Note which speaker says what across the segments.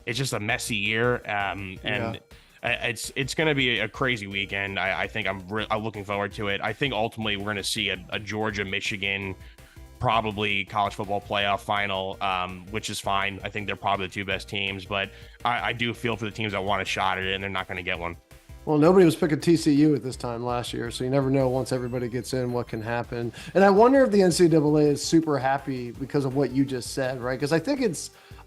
Speaker 1: it's just a messy year. And it's going to be a crazy weekend. I think I'm looking forward to it. I think ultimately we're going to see a Georgia Michigan probably college football playoff final, which is fine. I think they're probably the two best teams, but I do feel for the teams that want a shot at it and they're not going to get one.
Speaker 2: Well, nobody was picking TCU at this time last year, so you never know once everybody gets in what can happen. And I wonder if the NCAA is super happy because of what you just said, right? Because I think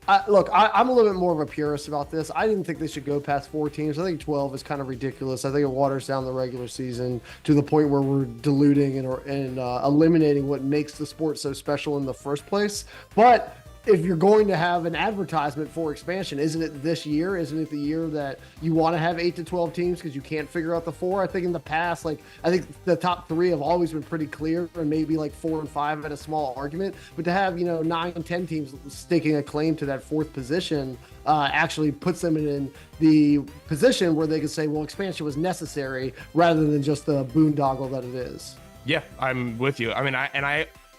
Speaker 2: I'm a little bit more of a purist about this. I didn't think they should go past 4 teams. I think 12 is kind of ridiculous. I think it waters down the regular season to the point where we're diluting and eliminating what makes the sport so special in the first place. But if you're going to have an advertisement for expansion, isn't it this year? Isn't it the year that you want to have 8 to 12 teams because you can't figure out the 4? I think in the past, I think the top 3 have always been pretty clear, and maybe 4 and 5 at a small argument. But to have 9 and 10 teams staking a claim to that 4th position actually puts them in the position where they can say, well, expansion was necessary rather than just the boondoggle that it is.
Speaker 1: Yeah, I'm with you. I mean,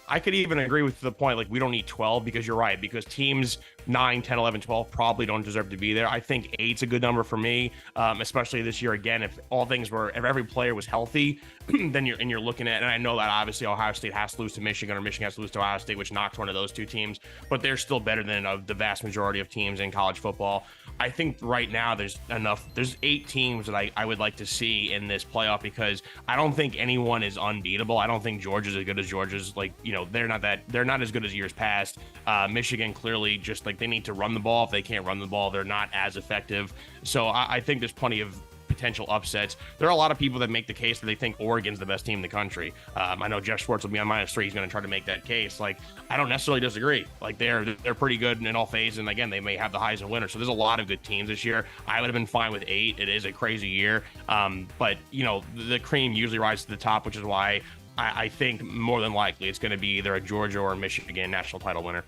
Speaker 1: I could even agree with the point, we don't need 12 because you're right, because teams 9, 10, 11, 12 probably don't deserve to be there. I think 8's a good number for me, especially this year. Again, if every player was healthy, then you're looking at, and I know that obviously Ohio State has to lose to Michigan or Michigan has to lose to Ohio State, which knocks one of those 2 teams, but they're still better than the vast majority of teams in college football. I think right now there's 8 teams that I would like to see in this playoff because I don't think anyone is unbeatable. I don't think Georgia's as good as Georgia's. They're not as good as years past. Michigan clearly just they need to run the ball. If they can't run the ball, they're not as effective. So I think there's plenty of potential upsets. There are a lot of people that make the case that they think Oregon's the best team in the country. I know Jeff Schwartz will be on -3. He's going to try to make that case. I don't necessarily disagree. They're pretty good in all phases, and again, they may have the Heisman winner. So there's a lot of good teams this year. I would have been fine with 8. It is a crazy year, but the cream usually rises to the top, which is why I think more than likely it's going to be either a Georgia or a Michigan national title winner.